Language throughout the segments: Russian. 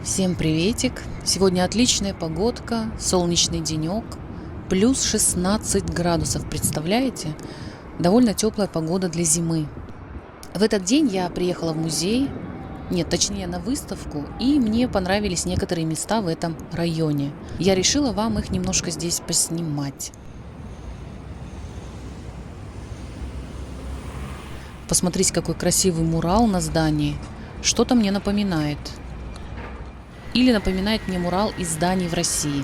Всем приветик! Сегодня отличная погодка, солнечный денек, плюс 16 градусов, представляете? Довольно теплая погода для зимы. В этот день я приехала в музей, точнее на выставку, и мне понравились некоторые места в этом районе. Я решила вам их немножко здесь поснимать. Посмотрите, какой красивый мурал на здании. Что-то мне напоминает. Или напоминает мне мурал из зданий в России.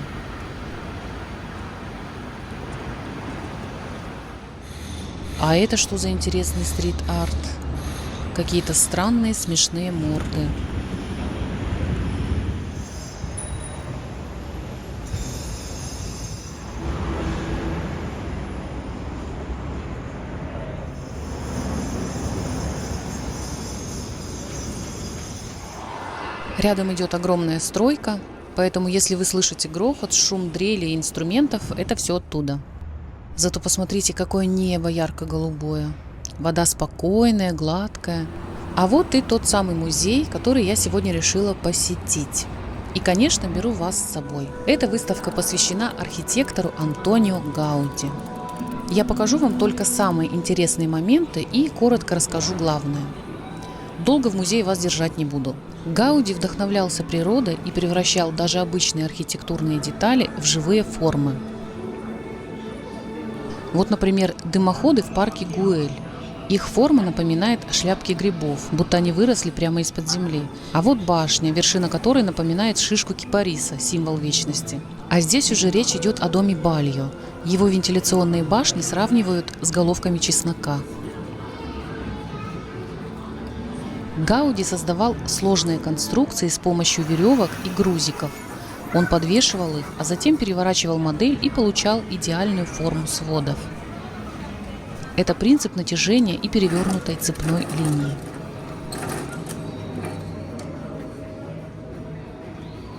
А это что за интересный стрит-арт? Какие-то странные смешные морды. Рядом идет огромная стройка, поэтому если вы слышите грохот, шум дрели и инструментов, это все оттуда. Зато посмотрите, какое небо ярко-голубое. Вода спокойная, гладкая. А вот и тот самый музей, который я сегодня решила посетить. И, конечно, беру вас с собой. Эта выставка посвящена архитектору Антонио Гауди. Я покажу вам только самые интересные моменты и коротко расскажу главное. Долго в музее вас держать не буду. Гауди вдохновлялся природой и превращал даже обычные архитектурные детали в живые формы. Вот, например, дымоходы в парке Гуэль. Их форма напоминает шляпки грибов, будто они выросли прямо из-под земли. А вот башня, вершина которой напоминает шишку кипариса, символ вечности. А здесь уже речь идет о доме Бальо. Его вентиляционные башни сравнивают с головками чеснока. Гауди создавал сложные конструкции с помощью веревок и грузиков. Он подвешивал их, а затем переворачивал модель и получал идеальную форму сводов. Это принцип натяжения и перевернутой цепной линии.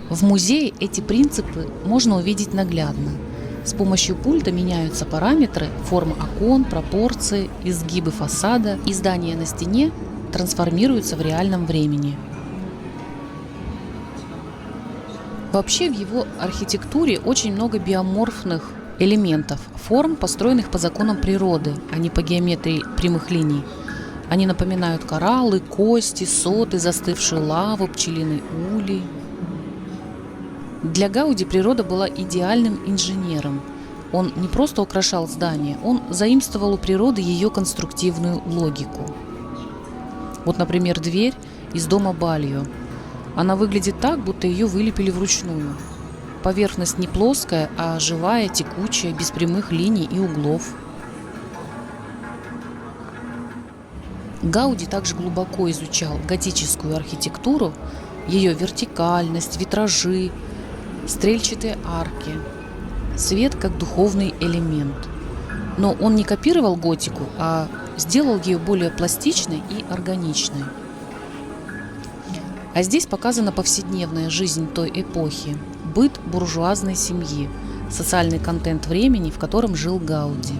В музее эти принципы можно увидеть наглядно. С помощью пульта меняются параметры, форма окон, пропорции, изгибы фасада, и здания на стене трансформируются в реальном времени. Вообще в его архитектуре очень много биоморфных элементов, форм, построенных по законам природы, а не по геометрии прямых линий. Они напоминают кораллы, кости, соты, застывшую лаву, пчелиный улей. Для Гауди природа была идеальным инженером. Он не просто украшал здания, он заимствовал у природы ее конструктивную логику. Вот, например, дверь из дома Бальо. Она выглядит так, будто ее вылепили вручную. Поверхность не плоская, а живая, текучая, без прямых линий и углов. Гауди также глубоко изучал готическую архитектуру, ее вертикальность, витражи, стрельчатые арки, свет как духовный элемент. Но он не копировал готику, а сделал ее более пластичной и органичной. А здесь показана повседневная жизнь той эпохи, быт буржуазной семьи, социальный контент времени, в котором жил Гауди.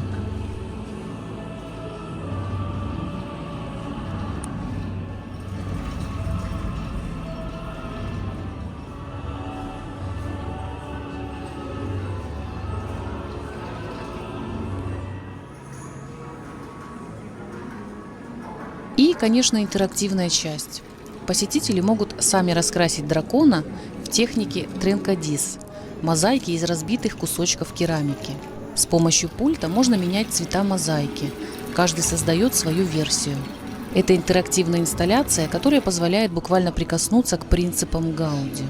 И, конечно, интерактивная часть. Посетители могут сами раскрасить дракона в технике тренкадис – мозаики из разбитых кусочков керамики. С помощью пульта можно менять цвета мозаики. Каждый создает свою версию. Это интерактивная инсталляция, которая позволяет буквально прикоснуться к принципам Гауди.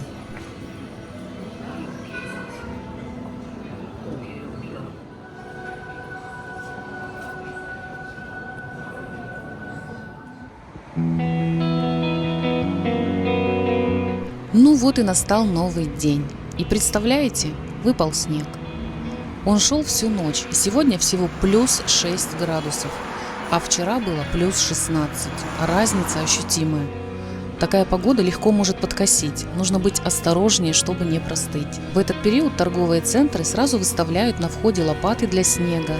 Ну вот и настал новый день. И представляете, выпал снег. Он шел всю ночь, и сегодня всего плюс 6 градусов, а вчера было плюс 16. Разница ощутимая. Такая погода легко может подкосить, нужно быть осторожнее, чтобы не простыть. В этот период торговые центры сразу выставляют на входе лопаты для снега,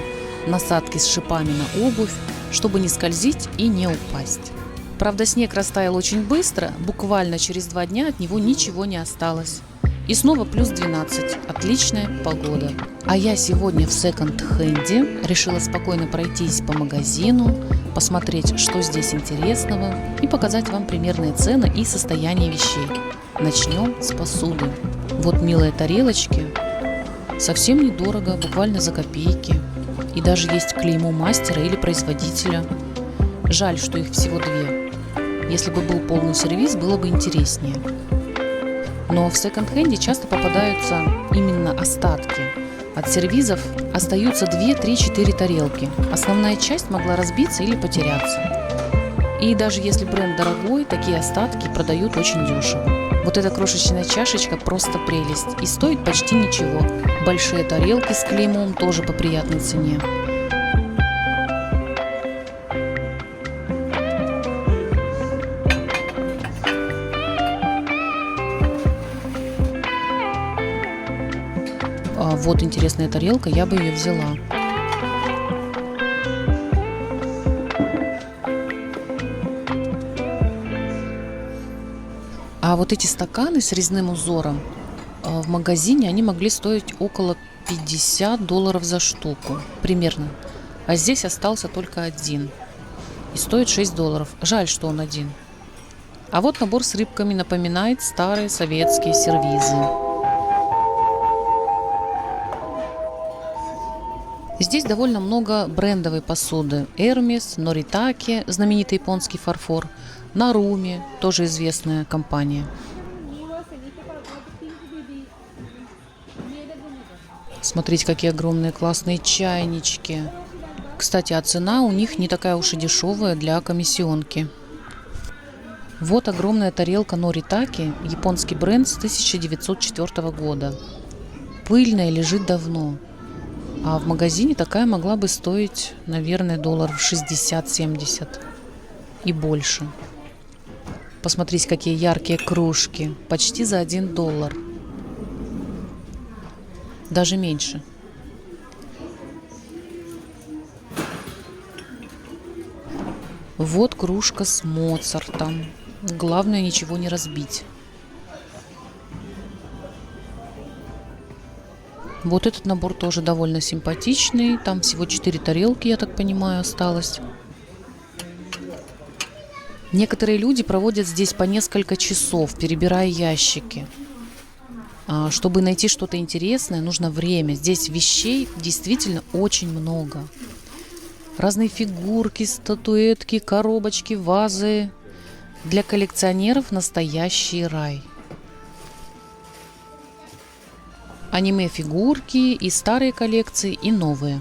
насадки с шипами на обувь, чтобы не скользить и не упасть. Правда, снег растаял очень быстро, буквально через 2 дня от него ничего не осталось. И снова плюс 12. Отличная погода. А я сегодня в секонд-хенде решила спокойно пройтись по магазину, посмотреть, что здесь интересного, и показать вам примерные цены и состояние вещей. Начнем с посуды. Вот милые тарелочки. Совсем недорого, буквально за копейки. И даже есть клеймо мастера или производителя. Жаль, что их всего 2. Если бы был полный сервиз, было бы интереснее. Но в секонд-хенде часто попадаются именно остатки. От сервизов остаются 2, 3, 4 тарелки. Основная часть могла разбиться или потеряться. И даже если бренд дорогой, такие остатки продают очень дешево. Вот эта крошечная чашечка просто прелесть и стоит почти ничего. Большие тарелки с клеймом тоже по приятной цене. Вот интересная тарелка, я бы ее взяла. А вот эти стаканы с резным узором в магазине, они могли стоить около $50 за штуку, примерно. А здесь остался только один. И стоит $6. Жаль, что он один. А вот набор с рыбками напоминает старые советские сервизы. Здесь довольно много брендовой посуды. Hermes, Noritake, знаменитый японский фарфор, Narumi, тоже известная компания. Смотрите, какие огромные классные чайнички. Кстати, а цена у них не такая уж и дешевая для комиссионки. Вот огромная тарелка Noritake, японский бренд с 1904 года. Пыльная, лежит давно. А в магазине такая могла бы стоить, наверное, $60-70 и больше. Посмотрите, какие яркие кружки. Почти за $1. Даже меньше. Вот кружка с Моцартом. Главное, ничего не разбить. Вот этот набор тоже довольно симпатичный. Там всего 4 тарелки, я так понимаю, осталось. Некоторые люди проводят здесь по несколько часов, перебирая ящики. Чтобы найти что-то интересное, нужно время. Здесь вещей действительно очень много. Разные фигурки, статуэтки, коробочки, вазы. Для коллекционеров настоящий рай. Аниме-фигурки и старые коллекции, и новые.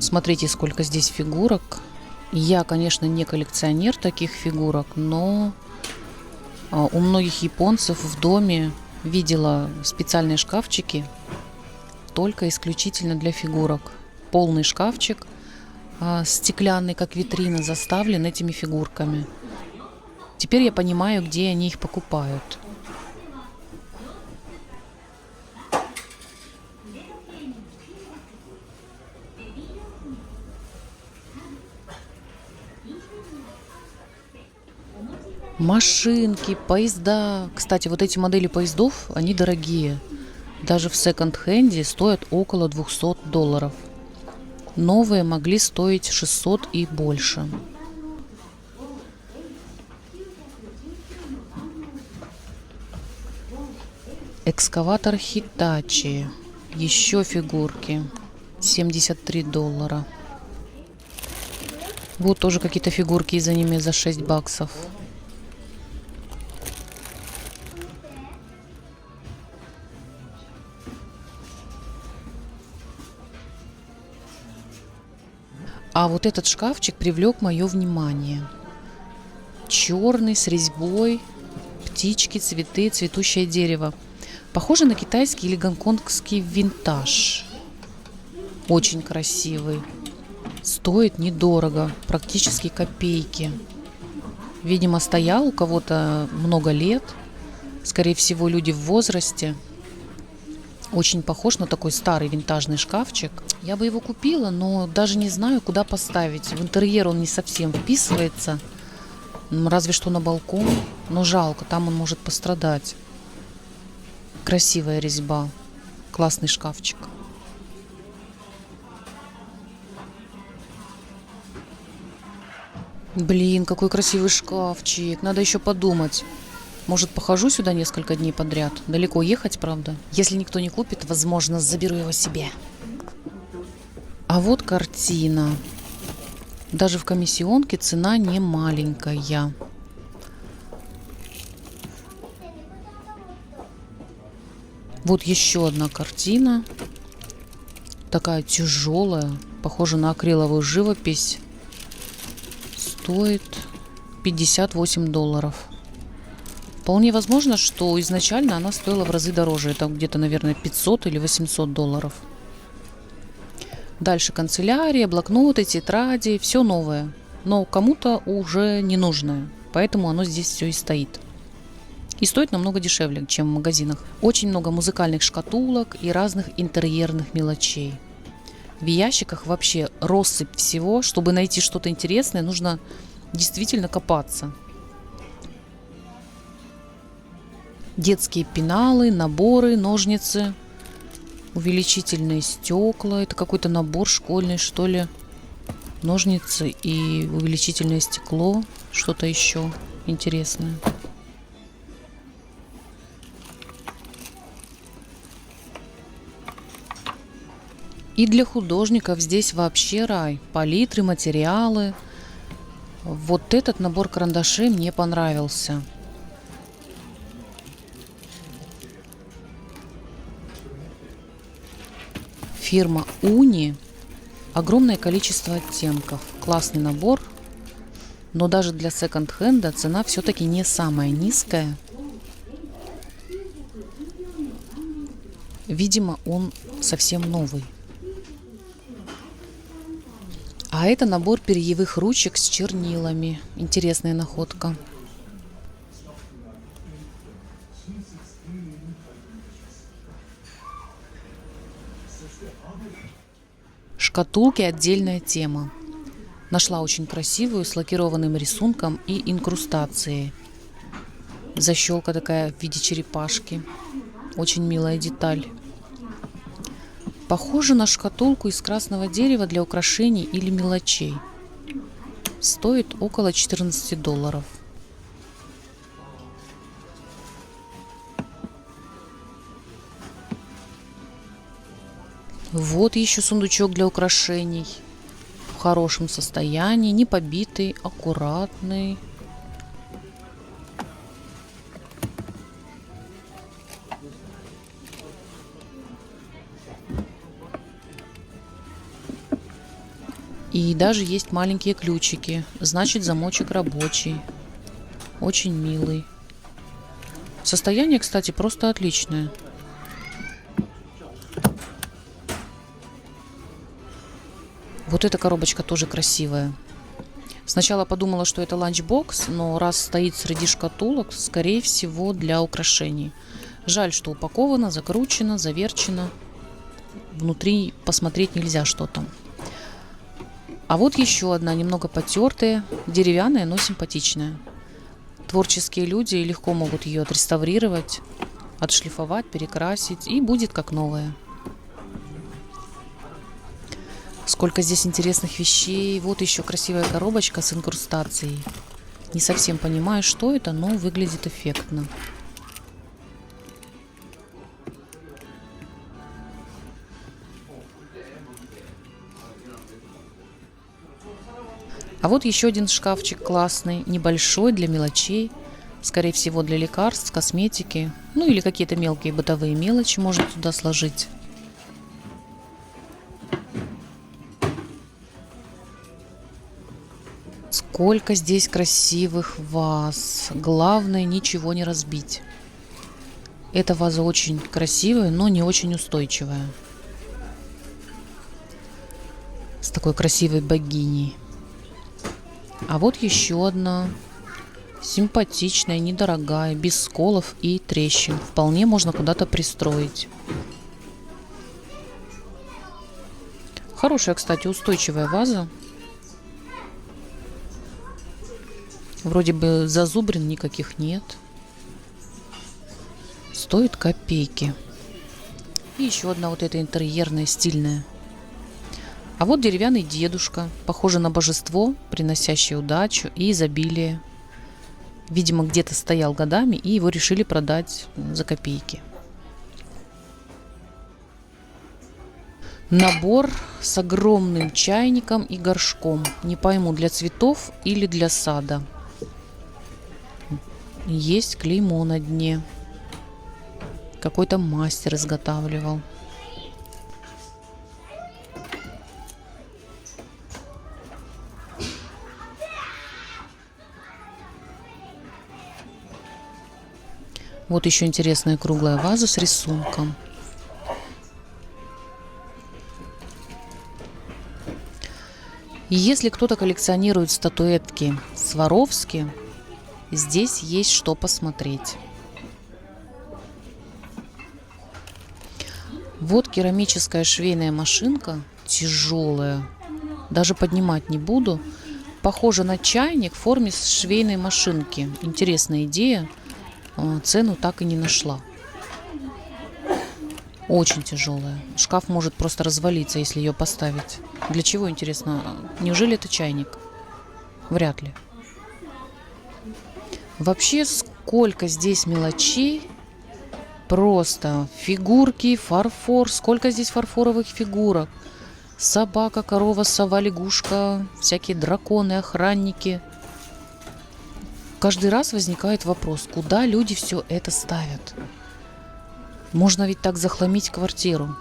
Смотрите, сколько здесь фигурок. Я, конечно, не коллекционер таких фигурок, но у многих японцев в доме видела специальные шкафчики только исключительно для фигурок. Полный шкафчик стеклянный, как витрина, заставлен этими фигурками. Теперь я понимаю, где они их покупают. Машинки, поезда. Кстати, вот эти модели поездов, они дорогие. Даже в секонд-хенде стоят около $200. Новые могли стоить 600 и больше. Экскаватор Hitachi. Еще фигурки. $73. Вот тоже какие-то фигурки из аниме за $6. А вот этот шкафчик привлек мое внимание. Черный, с резьбой, птички, цветы, цветущее дерево. Похоже на китайский или гонконгский винтаж. Очень красивый. Стоит недорого, практически копейки. Видимо, стоял у кого-то много лет. Скорее всего, люди в возрасте. Очень похож на такой старый винтажный шкафчик. Я бы его купила, но даже не знаю, куда поставить. В интерьер он не совсем вписывается. Разве что на балкон. Но жалко, там он может пострадать. Красивая резьба. Классный шкафчик. Блин, какой красивый шкафчик. Надо еще подумать. Может, похожу сюда несколько дней подряд? Далеко ехать, правда? Если никто не купит, возможно, заберу его себе. А вот картина. Даже в комиссионке цена не маленькая. Вот еще одна картина. Такая тяжелая. Похожа на акриловую живопись. Стоит $58. Вполне возможно, что изначально она стоила в разы дороже. Это где-то, наверное, $500 или $800. Дальше канцелярия, блокноты, тетради. Все новое. Но кому-то уже не нужное. Поэтому оно здесь все и стоит. И стоит намного дешевле, чем в магазинах. Очень много музыкальных шкатулок и разных интерьерных мелочей. В ящиках вообще россыпь всего. Чтобы найти что-то интересное, нужно действительно копаться. Детские пеналы, наборы, ножницы, увеличительные стекла. Это какой-то набор школьный, что ли. Ножницы и увеличительное стекло. Что-то еще интересное. И для художников здесь вообще рай. Палитры, материалы. Вот этот набор карандашей мне понравился. Фирма Уни. Огромное количество оттенков. Классный набор. Но даже для секонд-хенда цена все-таки не самая низкая. Видимо, он совсем новый. А это набор перьевых ручек с чернилами. Интересная находка. Шкатулки — отдельная тема. Нашла очень красивую с лакированным рисунком и инкрустацией. Защелка такая в виде черепашки. Очень милая деталь. Похоже на шкатулку из красного дерева для украшений или мелочей. Стоит около $14. Вот еще сундучок для украшений. В хорошем состоянии, не побитый, аккуратный. И даже есть маленькие ключики. Значит, замочек рабочий. Очень милый. Состояние, кстати, просто отличное. Вот эта коробочка тоже красивая. Сначала подумала, что это ланчбокс, но раз стоит среди шкатулок, скорее всего, для украшений. Жаль, что упаковано, закручено, заверчено. Внутри посмотреть нельзя, что там. А вот еще одна, немного потертая, деревянная, но симпатичная. Творческие люди легко могут ее отреставрировать, отшлифовать, перекрасить, и будет как новая. Сколько здесь интересных вещей. Вот еще красивая коробочка с инкрустацией. Не совсем понимаю, что это, но выглядит эффектно. А вот еще один шкафчик классный, небольшой, для мелочей. Скорее всего, для лекарств, косметики. Ну или какие-то мелкие бытовые мелочи можно туда сложить. Сколько здесь красивых ваз. Главное, ничего не разбить. Эта ваза очень красивая, но не очень устойчивая. С такой красивой богиней. А вот еще одна. Симпатичная, недорогая, без сколов и трещин. Вполне можно куда-то пристроить. Хорошая, кстати, устойчивая ваза. Вроде бы зазубрин никаких нет. Стоит копейки. И еще одна вот эта интерьерная, стильная. А вот деревянный дедушка, похоже на божество, приносящее удачу и изобилие. Видимо, где-то стоял годами, и его решили продать за копейки. Набор с огромным чайником и горшком. Не пойму, для цветов или для сада. Есть клеймо на дне. Какой-то мастер изготавливал. Вот еще интересная круглая ваза с рисунком. И если кто-то коллекционирует статуэтки Сваровски, здесь есть что посмотреть. Вот керамическая швейная машинка, тяжелая, даже поднимать не буду. Похожа на чайник в форме швейной машинки. Интересная идея, цену так и не нашла. Очень тяжелая. Шкаф может просто развалиться, если ее поставить. Для чего, интересно? Неужели это чайник? Вряд ли. Вообще, сколько здесь мелочей. Просто фигурки, фарфор. Сколько здесь фарфоровых фигурок. Собака, корова, сова, лягушка. Всякие драконы, охранники. Каждый раз возникает вопрос, куда люди все это ставят? Можно ведь так захламить квартиру.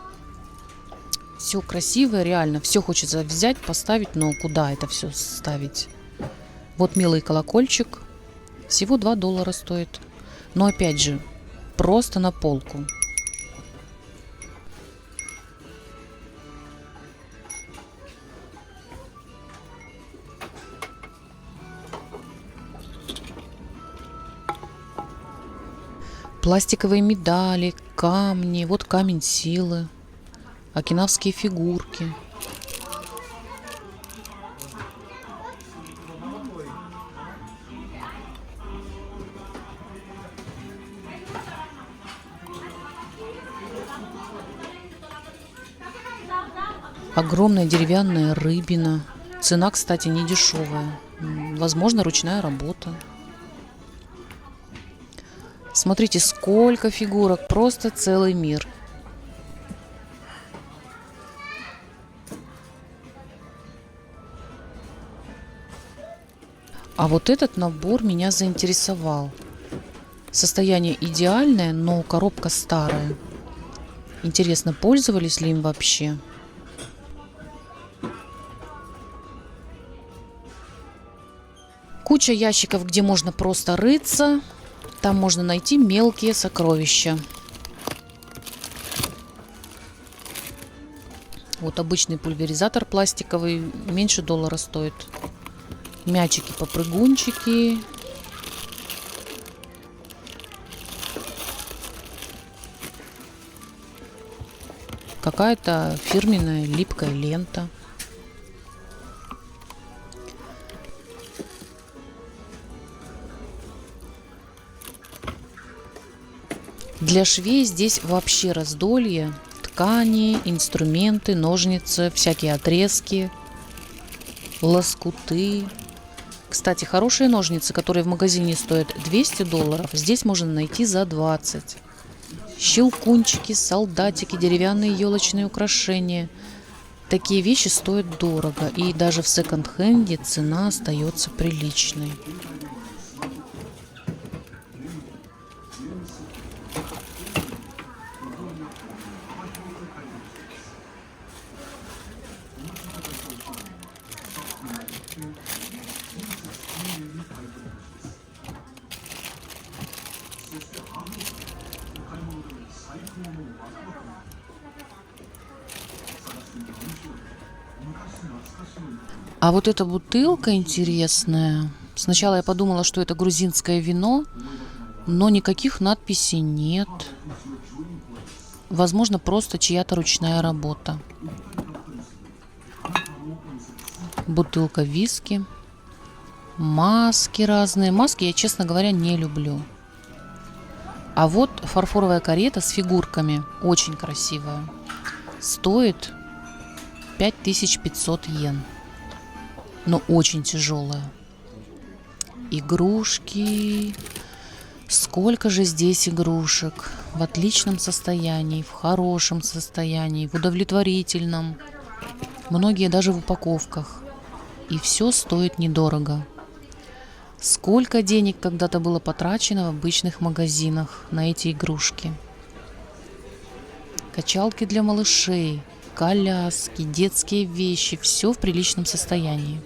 Все красивое, реально. Все хочется взять, поставить, но куда это все ставить? Вот милый колокольчик. Всего $2 стоит. Но опять же, просто на полку. Пластиковые медали, камни. Вот камень силы. Окинавские фигурки. Огромная деревянная рыбина. Цена, кстати, не дешевая. Возможно, ручная работа. Смотрите, сколько фигурок. Просто целый мир. А вот этот набор меня заинтересовал. Состояние идеальное, но коробка старая. Интересно, пользовались ли им вообще? Куча ящиков, где можно просто рыться. Там можно найти мелкие сокровища. Вот обычный пульверизатор пластиковый, меньше $1 стоит. Мячики-попрыгунчики. Какая-то фирменная липкая лента. Для швей здесь вообще раздолье. Ткани, инструменты, ножницы, всякие отрезки, лоскуты. Кстати, хорошие ножницы, которые в магазине стоят $200, здесь можно найти за 20. Щелкунчики, солдатики, деревянные елочные украшения. Такие вещи стоят дорого, и даже в секонд-хенде цена остается приличной. А вот эта бутылка интересная. Сначала я подумала, что это грузинское вино, но никаких надписей нет. Возможно, просто чья-то ручная работа. Бутылка виски. Маски разные. Маски я, честно говоря, не люблю. А вот фарфоровая карета с фигурками. Очень красивая. Стоит 5500 йен. Но очень тяжелая. Игрушки. Сколько же здесь игрушек. В отличном состоянии, в хорошем состоянии, в удовлетворительном. Многие даже в упаковках. И все стоит недорого. Сколько денег когда-то было потрачено в обычных магазинах на эти игрушки. Качалки для малышей, коляски, детские вещи. Все в приличном состоянии.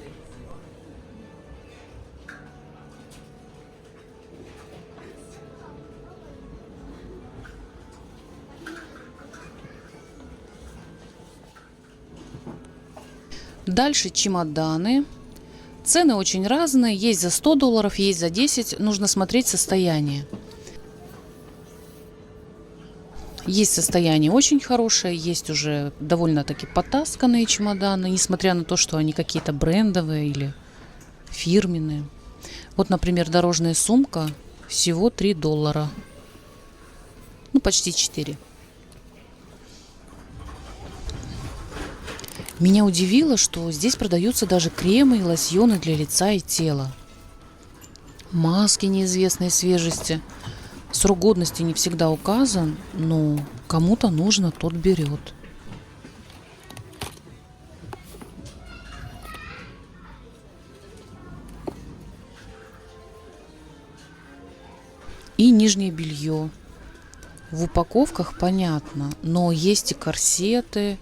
Дальше чемоданы. Цены очень разные. Есть за 100 долларов, есть за 10. Нужно смотреть состояние. Есть состояние очень хорошее, есть уже довольно-таки потасканные чемоданы, несмотря на то, что они какие-то брендовые или фирменные. Вот, например, дорожная сумка всего 3 доллара. Ну, почти 4. Меня удивило, что здесь продаются даже кремы и лосьоны для лица и тела. Маски неизвестной свежести. Срок годности не всегда указан, но кому-то нужно, тот берет. И нижнее белье. В упаковках понятно, но есть и корсеты,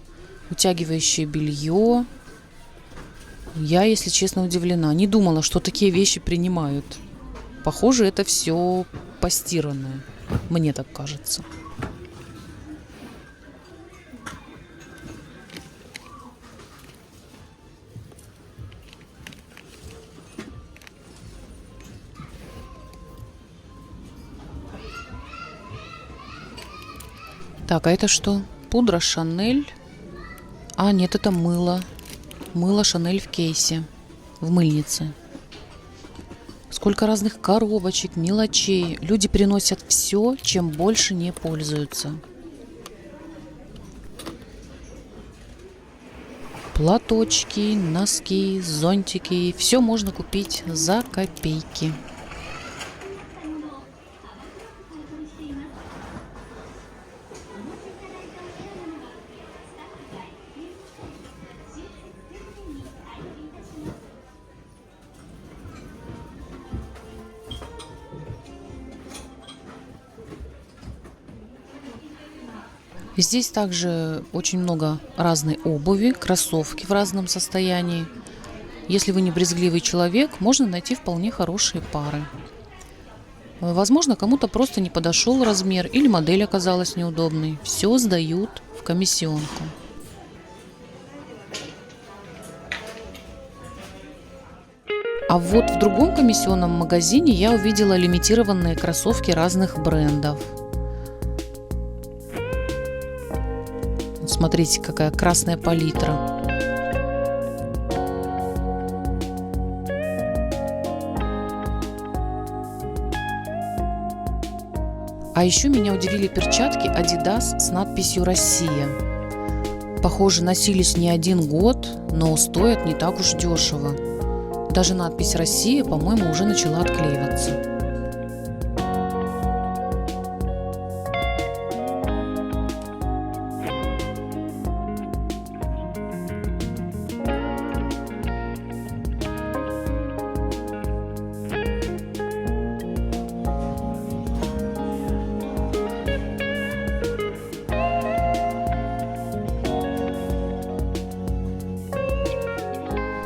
утягивающее белье. Я, если честно, удивлена. Не думала, что такие вещи принимают. Похоже, это все постиранное. Мне так кажется. Так, а это что? Пудра Шанель. А, нет, это мыло. Мыло Шанель в кейсе. В мыльнице. Сколько разных коробочек, мелочей. Люди приносят все, чем больше не пользуются. Платочки, носки, зонтики. Все можно купить за копейки. Здесь также очень много разной обуви, кроссовки в разном состоянии. Если вы не брезгливый человек, можно найти вполне хорошие пары. Возможно, кому-то просто не подошел размер или модель оказалась неудобной. Все сдают в комиссионку. А вот в другом комиссионном магазине я увидела лимитированные кроссовки разных брендов. Смотрите, какая красная палитра. А еще меня удивили перчатки Adidas с надписью «Россия». Похоже, носились не один год, но стоят не так уж дешево. Даже надпись «Россия», по-моему, уже начала отклеиваться.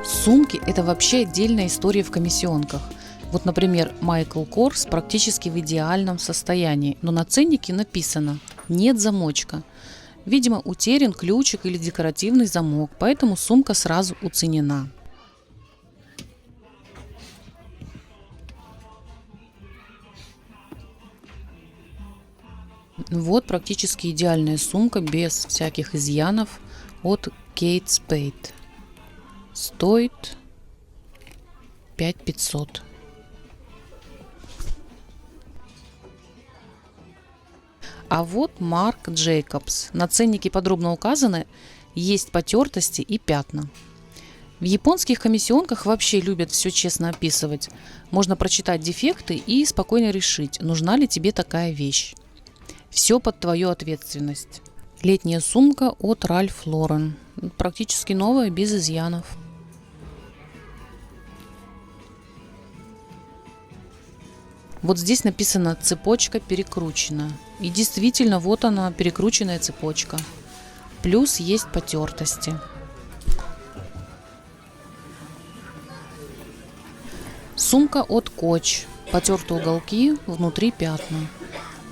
Сумки – это вообще отдельная история в комиссионках. Вот, например, Michael Kors практически в идеальном состоянии, но на ценнике написано «нет замочка». Видимо, утерян ключик или декоративный замок, поэтому сумка сразу уценена. Вот практически идеальная сумка без всяких изъянов от Kate Spade. стоит 5500. А вот Марк Джейкобс. На ценнике подробно указаны, есть потертости и пятна. В японских комиссионках вообще любят все честно описывать. Можно прочитать дефекты и спокойно решить, нужна ли тебе такая вещь. Все под твою ответственность. Летняя сумка от Ральф Лорен. Практически новая, без изъянов. Вот здесь написано «цепочка перекручена». И действительно, вот она, перекрученная цепочка. Плюс есть потертости. Сумка от Coach. Потерты уголки, внутри пятна.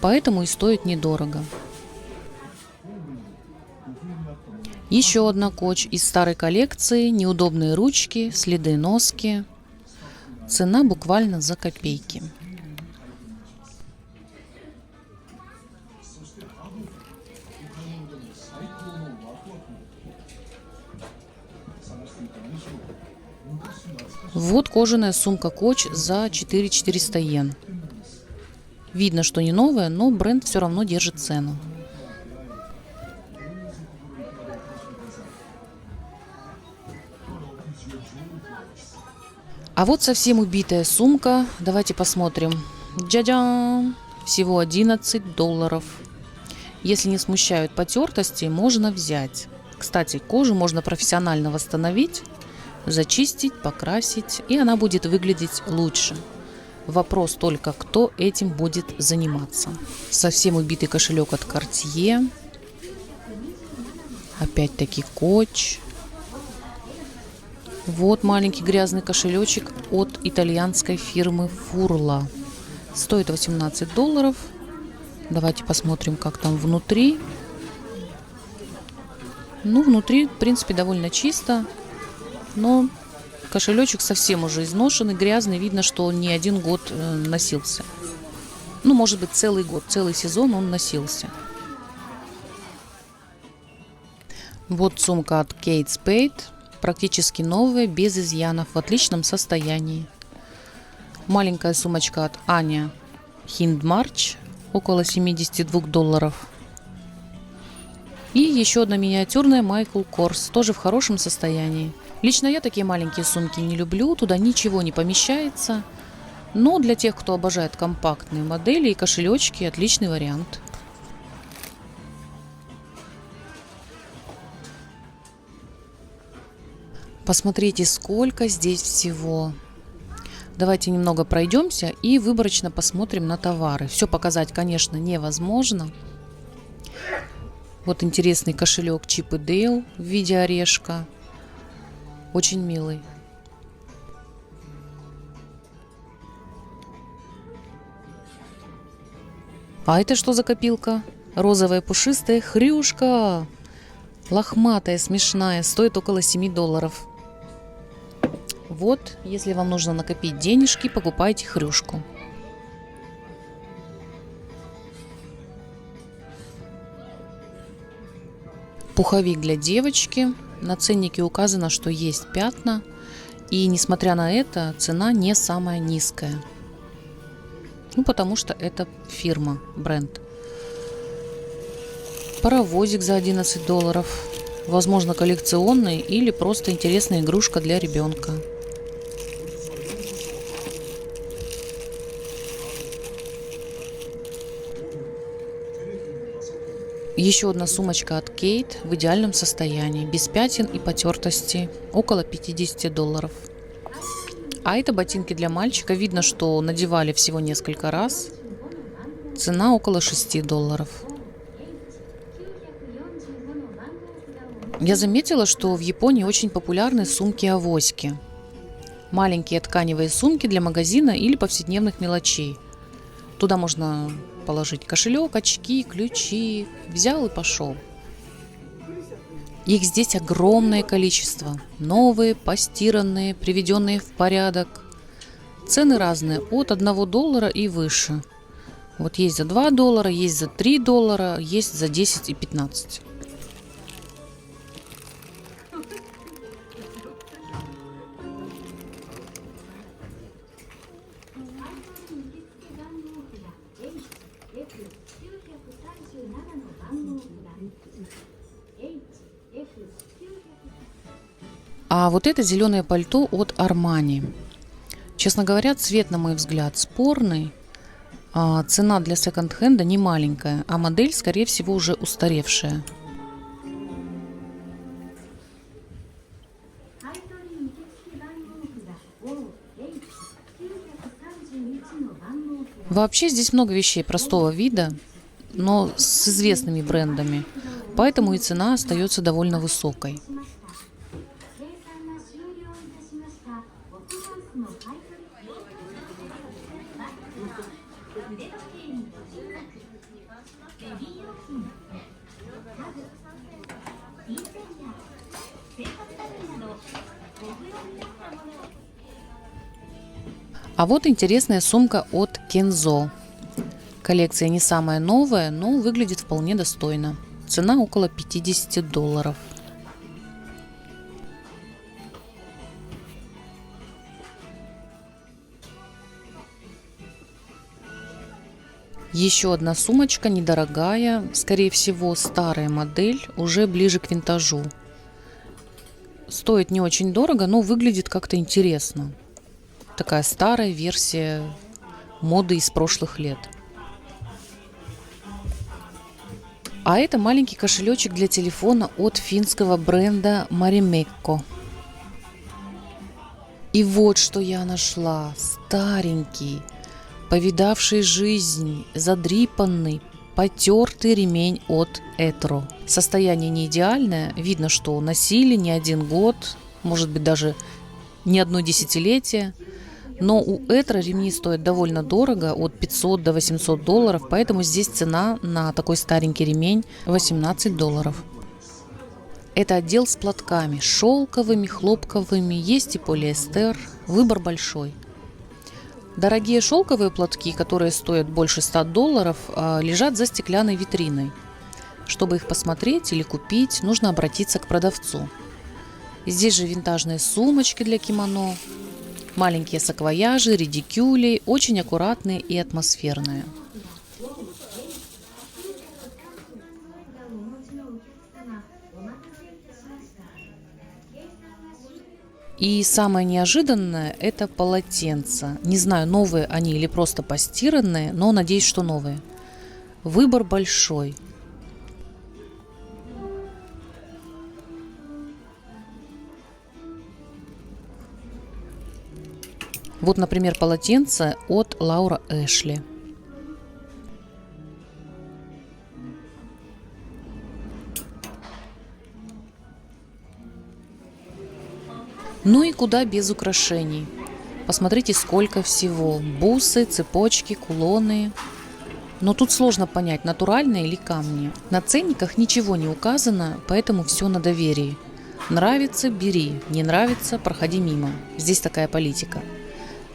Поэтому и стоит недорого. Еще одна Coach из старой коллекции. Неудобные ручки, следы носки. Цена буквально за копейки. Вот кожаная сумка Coach за 4400 йен. Видно, что не новая, но бренд все равно держит цену. А вот совсем убитая сумка. Давайте посмотрим. Джа-джан! Всего $11. Если не смущают потертости, можно взять. Кстати, кожу можно профессионально восстановить, зачистить, покрасить, и она будет выглядеть лучше. Вопрос только, кто этим будет заниматься. Совсем убитый кошелек от Cartier. Опять-таки Coach. Вот маленький грязный кошелечек от итальянской фирмы Furla. Стоит $18. Давайте посмотрим, как там внутри. Ну, внутри, в принципе, довольно чисто. Но кошелечек совсем уже изношенный, грязный. Видно, что он не один год носился. Ну, может быть, целый год, целый сезон он носился. Вот сумка от Kate Spade. Практически новая, без изъянов, в отличном состоянии. Маленькая сумочка от Аня Hindmarch. Около $72. И еще одна миниатюрная Michael Kors. Тоже в хорошем состоянии. Лично я такие маленькие сумки не люблю, туда ничего не помещается. Но для тех, кто обожает компактные модели и кошелечки, отличный вариант. Посмотрите, сколько здесь всего. Давайте немного пройдемся и выборочно посмотрим на товары. Все показать, конечно, невозможно. Вот интересный кошелек Чип и Дейл в виде орешка. Очень милый. А это что за копилка? Розовая пушистая хрюшка. Лохматая, смешная. Стоит около $7. Вот, если вам нужно накопить денежки, покупайте хрюшку. Пуховик для девочки. На ценнике указано, что есть пятна. И несмотря на это, цена не самая низкая. Ну, потому что это фирма, бренд. Паровозик за $11. Возможно, коллекционный или просто интересная игрушка для ребенка. Еще одна сумочка от Кейт в идеальном состоянии, без пятен и потертости, около $50. А это ботинки для мальчика. Видно, что надевали всего несколько раз. Цена около $6. Я заметила, что в Японии очень популярны сумки-авоськи. Маленькие тканевые сумки для магазина или повседневных мелочей. Туда можно положить кошелек, очки, ключи. Взял и пошел. Их здесь огромное количество. Новые, постиранные, приведенные в порядок. Цены разные, от $1 и выше. Вот есть за $2, есть за $3, есть за 10 и 15. А вот это зеленое пальто от Armani. Честно говоря, цвет, на мой взгляд, спорный. Цена для секонд-хенда не маленькая, а модель, скорее всего, уже устаревшая. Вообще здесь много вещей простого вида, но с известными брендами, поэтому и цена остается довольно высокой. А вот интересная сумка от Kenzo. Коллекция не самая новая, но выглядит вполне достойно. Цена около $50. Еще одна сумочка, недорогая, скорее всего старая модель, уже ближе к винтажу. Стоит не очень дорого, но выглядит как-то интересно. Такая старая версия моды из прошлых лет. А это маленький кошелечек для телефона от финского бренда Marimekko. И вот что я нашла. Старенький, повидавший жизнь, задрипанный, потертый ремень от Etro. Состояние не идеальное. Видно, что носили не один год, может быть даже не одно десятилетие. Но у Etro ремни стоят довольно дорого, от $500 до $800, поэтому здесь цена на такой старенький ремень $18. Это отдел с платками, шелковыми, хлопковыми, есть и полиэстер, выбор большой. Дорогие шелковые платки, которые стоят больше $100, лежат за стеклянной витриной. Чтобы их посмотреть или купить, нужно обратиться к продавцу. Здесь же винтажные сумочки для кимоно, маленькие саквояжи, редикюли, очень аккуратные и атмосферные. И самое неожиданное – это полотенца. Не знаю, новые они или просто постиранные, но надеюсь, что новые. Выбор большой. Вот, например, полотенце от Laura Ashley. Ну и куда без украшений. Посмотрите, сколько всего. Бусы, цепочки, кулоны. Но тут сложно понять, натуральные или камни. На ценниках ничего не указано, поэтому все на доверии. Нравится – бери, не нравится – проходи мимо. Здесь такая политика.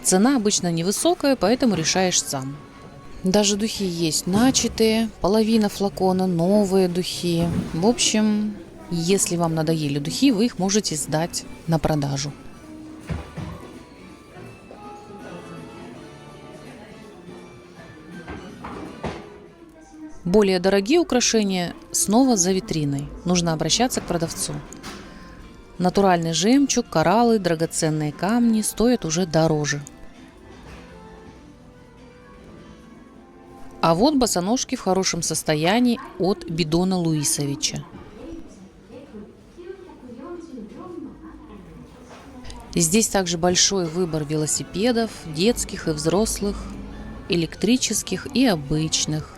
Цена обычно невысокая, поэтому решаешь сам. Даже духи есть начатые, половина флакона, новые духи. В общем, если вам надоели духи, вы их можете сдать на продажу. Более дорогие украшения снова за витриной. Нужно обращаться к продавцу. Натуральный жемчуг, кораллы, драгоценные камни стоят уже дороже. А вот босоножки в хорошем состоянии от Бидона Луисовича. Здесь также большой выбор велосипедов, детских и взрослых, электрических и обычных.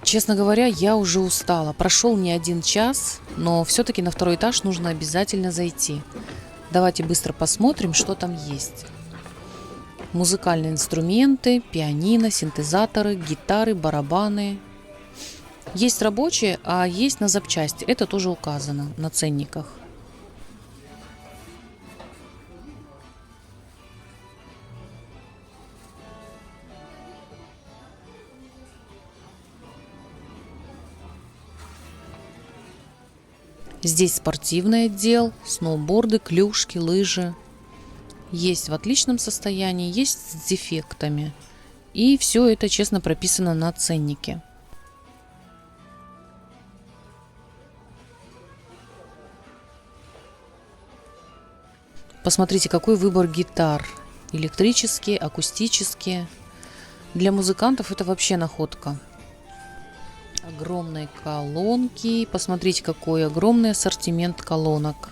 Честно говоря, я уже устала. Прошел не один час, но все-таки на второй этаж нужно обязательно зайти. Давайте быстро посмотрим, что там есть. Музыкальные инструменты, пианино, синтезаторы, гитары, барабаны. Есть рабочие, а есть на запчасти. Это тоже указано на ценниках. Здесь спортивный отдел, сноуборды, клюшки, лыжи. Есть в отличном состоянии, есть с дефектами. И все это честно прописано на ценнике. Посмотрите, какой выбор гитар. Электрические, акустические. Для музыкантов это вообще находка. Огромные колонки. Посмотрите, какой огромный ассортимент колонок.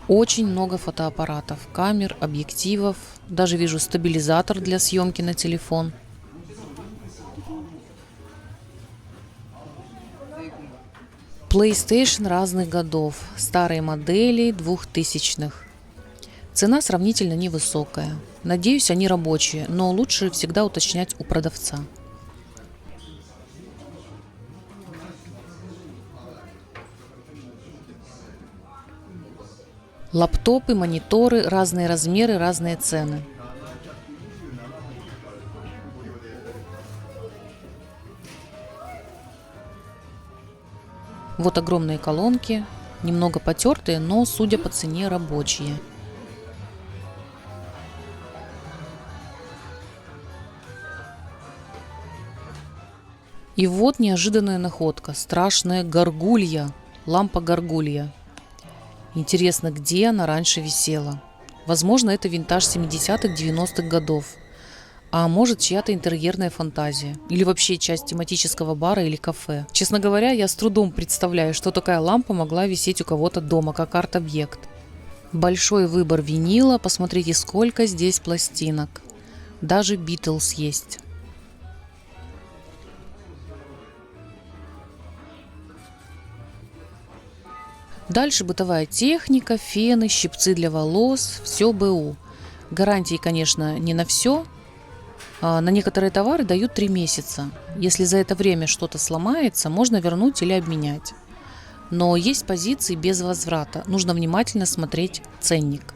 Очень много фотоаппаратов, камер, объективов. Даже вижу стабилизатор для съемки на телефон. PlayStation разных годов. Старые модели 2000-х. Цена сравнительно невысокая. Надеюсь, они рабочие, но лучше всегда уточнять у продавца. Лаптопы, мониторы, разные размеры, разные цены. Вот огромные колонки, немного потертые, но, судя по цене, рабочие. И вот неожиданная находка. Страшная горгулья. Лампа-горгулья. Интересно, где она раньше висела? Возможно, это винтаж 70-х, 90-х годов. А может, чья-то интерьерная фантазия. Или вообще часть тематического бара или кафе. Честно говоря, я с трудом представляю, что такая лампа могла висеть у кого-то дома, как арт-объект. Большой выбор винила. Посмотрите, сколько здесь пластинок. Даже Битлз есть. Дальше бытовая техника, фены, щипцы для волос, все БУ. Гарантии, конечно, не на все. На некоторые товары дают 3 месяца. Если за это время что-то сломается, можно вернуть или обменять. Но есть позиции без возврата. Нужно внимательно смотреть ценник.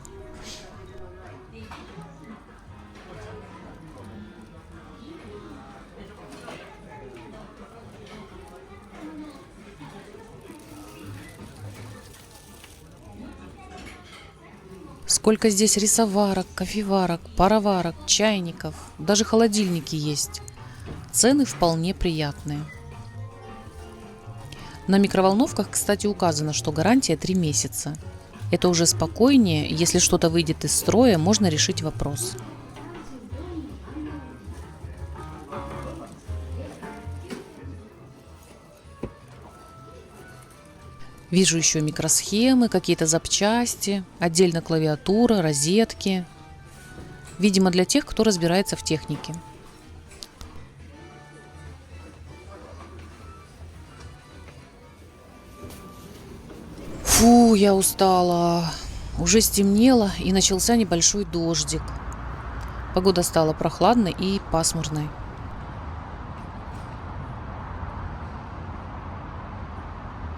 Сколько здесь рисоварок, кофеварок, пароварок, чайников, даже холодильники есть. Цены вполне приятные. На микроволновках, кстати, указано, что гарантия 3 месяца. Это уже спокойнее, если что-то выйдет из строя, можно решить вопрос. Вижу еще микросхемы, какие-то запчасти, отдельно клавиатура, розетки. Видимо, для тех, кто разбирается в технике. Фу, я устала. Уже стемнело и начался небольшой дождик. Погода стала прохладной и пасмурной.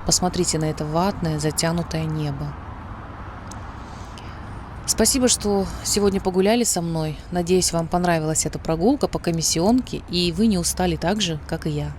Посмотрите на это ватное, затянутое небо. Спасибо, что сегодня погуляли со мной. Надеюсь, вам понравилась эта прогулка по комиссионке, и вы не устали так же, как и я.